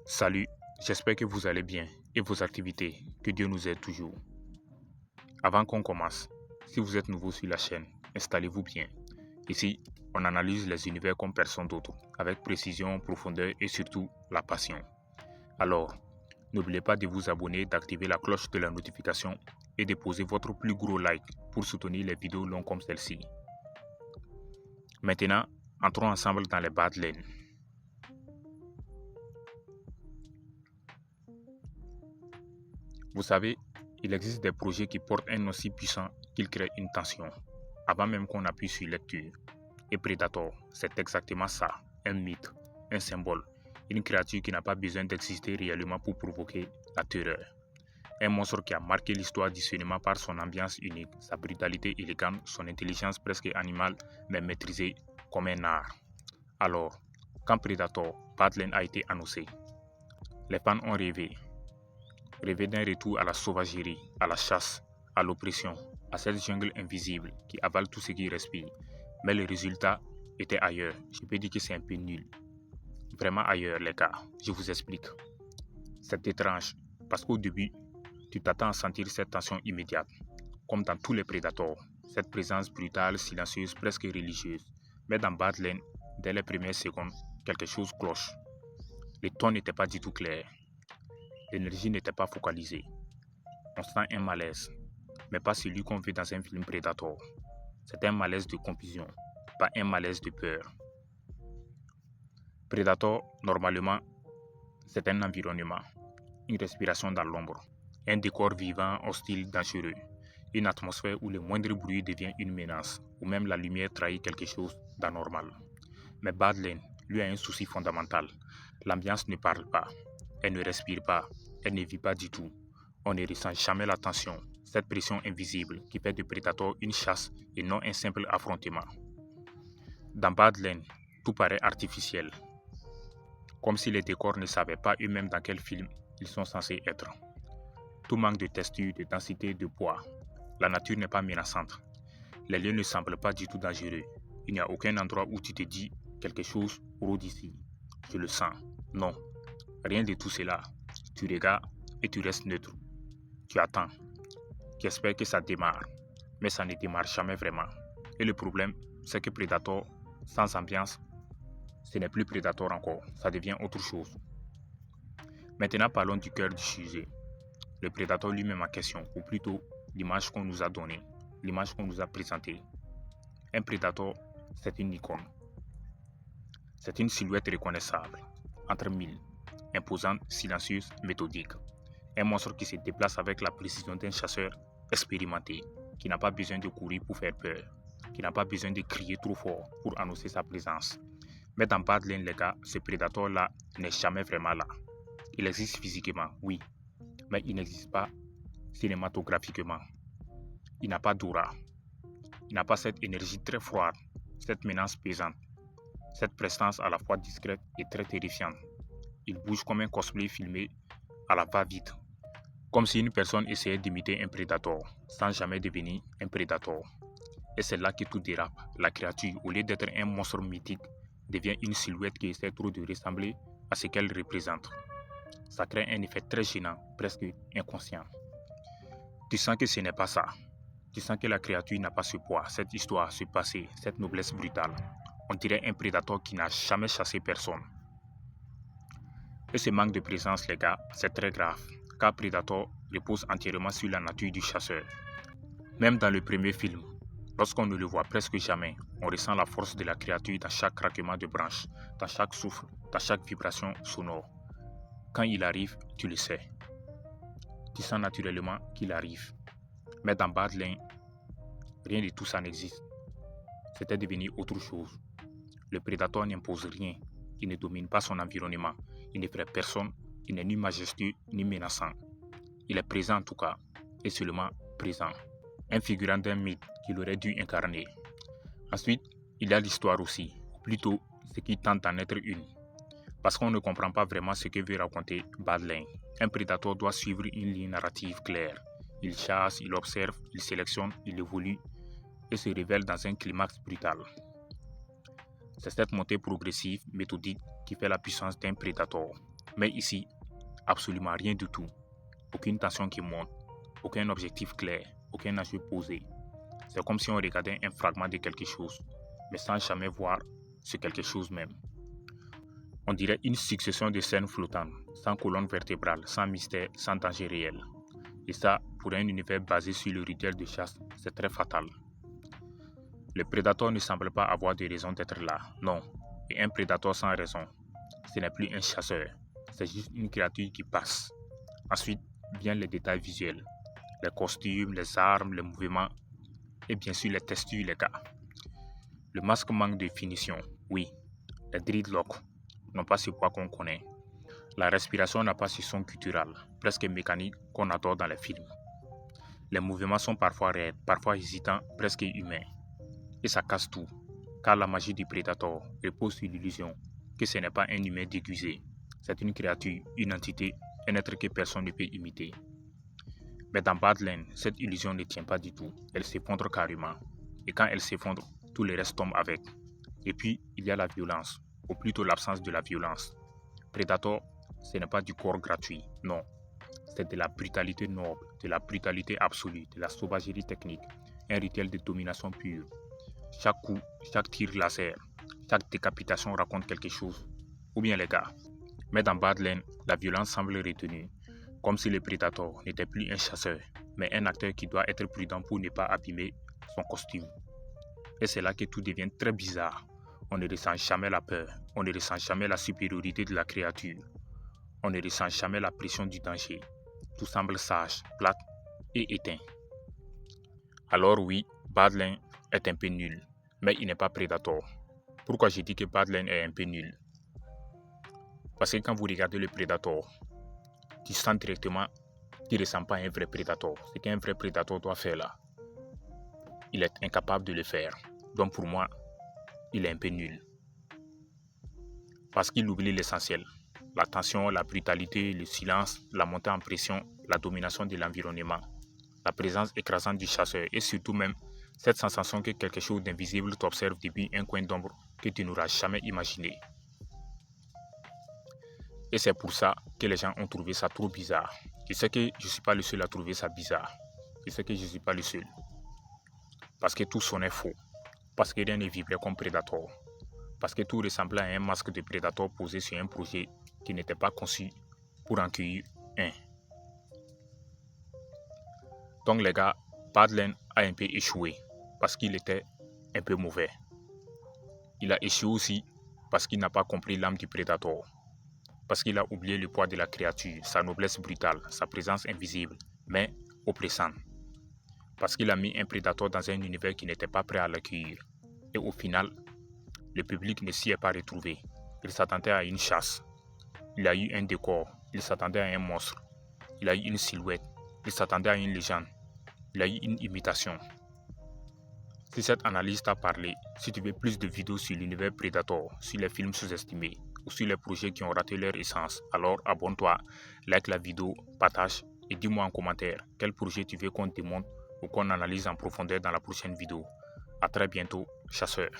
Salut, j'espère que vous allez bien et vos activités, que Dieu nous aide toujours. Avant qu'on commence, si vous êtes nouveau sur la chaîne, installez-vous bien. Ici, on analyse les univers comme personne d'autre, avec précision, profondeur et surtout la passion. Alors, n'oubliez pas de vous abonner, d'activer la cloche de la notification et de poser votre plus gros like pour soutenir les vidéos longues comme celle-ci. Maintenant, entrons ensemble dans les Badlands. Vous savez, il existe des projets qui portent un nom si puissant qu'ils créent une tension, avant même qu'on appuie sur lecture. Et Predator, c'est exactement ça, un mythe, un symbole, une créature qui n'a pas besoin d'exister réellement pour provoquer la terreur. Un monstre qui a marqué l'histoire du cinéma par son ambiance unique, sa brutalité élégante, son intelligence presque animale, mais maîtrisée comme un art. Alors, quand Predator, Badlands a été annoncé, les fans ont rêvé d'un retour à la sauvagerie, à la chasse, à l'oppression, à cette jungle invisible qui avale tout ce qui respire. Mais le résultat était ailleurs. Je peux dire que c'est un peu nul. Vraiment ailleurs, les gars. Je vous explique. C'est étrange, parce qu'au début, tu t'attends à sentir cette tension immédiate, comme dans tous les Predators, cette présence brutale, silencieuse, presque religieuse. Mais dans Badlands, dès les premières secondes, quelque chose cloche. Le ton n'était pas du tout clair. L'énergie n'était pas focalisée. On sent un malaise, mais pas celui qu'on vit dans un film Predator. C'est un malaise de confusion, pas un malaise de peur. Predator, normalement, c'est un environnement, une respiration dans l'ombre, un décor vivant, hostile, dangereux, une atmosphère où le moindre bruit devient une menace, ou même la lumière trahit quelque chose d'anormal. Mais Badlands, lui, a un souci fondamental. L'ambiance ne parle pas, elle ne respire pas, elle ne vit pas du tout. On ne ressent jamais la tension, cette pression invisible qui fait de Predator une chasse et non un simple affrontement. Dans Badlands, tout paraît artificiel, comme si les décors ne savaient pas eux-mêmes dans quel film ils sont censés être. Tout manque de texture, de densité, de poids. La nature n'est pas menaçante. Les lieux ne semblent pas du tout dangereux. Il n'y a aucun endroit où tu te dis quelque chose rôde ici. Je le sens. Non, rien de tout cela. Tu regardes et tu restes neutre. Tu attends. Tu espères que ça démarre. Mais ça ne démarre jamais vraiment. Et le problème, c'est que Predator, sans ambiance, ce n'est plus Predator encore. Ça devient autre chose. Maintenant, parlons du cœur du sujet. Le Predator lui-même en question, ou plutôt l'image qu'on nous a donnée, l'image qu'on nous a présentée. Un Predator, c'est une icône. C'est une silhouette reconnaissable, entre mille, imposante, silencieuse, méthodique. Un monstre qui se déplace avec la précision d'un chasseur expérimenté, qui n'a pas besoin de courir pour faire peur, qui n'a pas besoin de crier trop fort pour annoncer sa présence. Mais dans Badlands, les gars, ce Predator-là n'est jamais vraiment là. Il existe physiquement, oui, mais il n'existe pas cinématographiquement. Il n'a pas d'aura. Il n'a pas cette énergie très froide, cette menace pesante, cette prestance à la fois discrète et très terrifiante. Il bouge comme un cosplay filmé à la va-vite, comme si une personne essayait d'imiter un prédateur, sans jamais devenir un prédateur. Et c'est là que tout dérape. La créature, au lieu d'être un monstre mythique, devient une silhouette qui essaie trop de ressembler à ce qu'elle représente. Ça crée un effet très gênant, presque inconscient. Tu sens que ce n'est pas ça. Tu sens que la créature n'a pas ce poids, cette histoire, ce passé, cette noblesse brutale. On dirait un prédateur qui n'a jamais chassé personne. Et ce manque de présence, les gars, c'est très grave, car Predator repose entièrement sur la nature du chasseur. Même dans le premier film, lorsqu'on ne le voit presque jamais, on ressent la force de la créature dans chaque craquement de branches, dans chaque souffle, dans chaque vibration sonore. Quand il arrive, tu le sais. Tu sens naturellement qu'il arrive. Mais dans Badlands, rien de tout ça n'existe. C'était devenu autre chose. Le prédateur n'impose rien, il ne domine pas son environnement, il ne ferait personne, il n'est ni majestueux ni menaçant. Il est présent en tout cas, et seulement présent. Un figurant d'un mythe qu'il aurait dû incarner. Ensuite, il y a l'histoire aussi, ou plutôt ce qui tente d'en être une. Parce qu'on ne comprend pas vraiment ce que veut raconter Badlands. Un prédateur doit suivre une ligne narrative claire. Il chasse, il observe, il sélectionne, il évolue et se révèle dans un climax brutal. C'est cette montée progressive, méthodique, qui fait la puissance d'un prédateur. Mais ici, absolument rien du tout. Aucune tension qui monte, aucun objectif clair, aucun enjeu posé. C'est comme si on regardait un fragment de quelque chose, mais sans jamais voir ce quelque chose même. On dirait une succession de scènes flottantes, sans colonne vertébrale, sans mystère, sans danger réel. Et ça, pour un univers basé sur le rituel de chasse, c'est très fatal. Le prédateur ne semble pas avoir de raison d'être là, non. Et un prédateur sans raison, ce n'est plus un chasseur, c'est juste une créature qui passe. Ensuite viennent les détails visuels, les costumes, les armes, les mouvements et bien sûr les textures, les gars. Le masque manque de finition, oui. Les dreadlocks n'ont pas ce poids qu'on connaît. La respiration n'a pas ce son culturel, presque mécanique qu'on adore dans les films. Les mouvements sont parfois raides, parfois hésitants, presque humains. Et ça casse tout, car la magie du prédateur repose sur l'illusion que ce n'est pas un humain déguisé. C'est une créature, une entité, un être que personne ne peut imiter. Mais dans Badlands, cette illusion ne tient pas du tout. Elle s'effondre carrément. Et quand elle s'effondre, tout le reste tombe avec. Et puis, il y a la violence, ou plutôt l'absence de la violence. Predator, ce n'est pas du corps gratuit, non. C'est de la brutalité noble, de la brutalité absolue, de la sauvagerie technique, un rituel de domination pure. Chaque coup, chaque tir laser, chaque décapitation raconte quelque chose. Ou bien les gars. Mais dans Badlands, la violence semble retenue, comme si le Predator n'était plus un chasseur, mais un acteur qui doit être prudent pour ne pas abîmer son costume. Et c'est là que tout devient très bizarre. On ne ressent jamais la peur, on ne ressent jamais la supériorité de la créature, on ne ressent jamais la pression du danger. Tout semble sage, plate et éteint. Alors oui, Badlands est un peu nul, mais il n'est pas Predator. Pourquoi je dis que Badlands est un peu nul? Parce que quand vous regardez le Predator, tu sens directement qu'il ne ressemble pas à un vrai Predator. Ce qu'un vrai Predator doit faire là, il est incapable de le faire. Donc pour moi, il est un peu nul. Parce qu'il oublie l'essentiel. La tension, la brutalité, le silence, la montée en pression, la domination de l'environnement, la présence écrasante du chasseur et surtout même cette sensation que quelque chose d'invisible t'observe depuis un coin d'ombre que tu n'auras jamais imaginé. Et c'est pour ça que les gens ont trouvé ça trop bizarre. Je sais que je ne suis pas le seul à trouver ça bizarre. Je sais que je ne suis pas le seul. Parce que tout sonnait faux. Parce que rien ne vibrait comme Predator. Parce que tout ressemblait à un masque de Predator posé sur un projet qui n'était pas conçu pour en cueillir un. Donc les gars, Badlands a un peu échoué parce qu'il était un peu mauvais. Il a échoué aussi parce qu'il n'a pas compris l'âme du Predator. Parce qu'il a oublié le poids de la créature, sa noblesse brutale, sa présence invisible, mais oppressante. Parce qu'il a mis un Predator dans un univers qui n'était pas prêt à l'accueillir. Et au final, le public ne s'y est pas retrouvé. Il s'attendait à une chasse. Il a eu un décor. Il s'attendait à un monstre. Il a eu une silhouette. Il s'attendait à une légende. Il a eu une imitation. Si cette analyse t'a parlé, si tu veux plus de vidéos sur l'univers Predator, sur les films sous-estimés ou sur les projets qui ont raté leur essence, alors abonne-toi, like la vidéo, partage et dis-moi en commentaire quel projet tu veux qu'on démonte ou qu'on analyse en profondeur dans la prochaine vidéo. A très bientôt, chasseurs.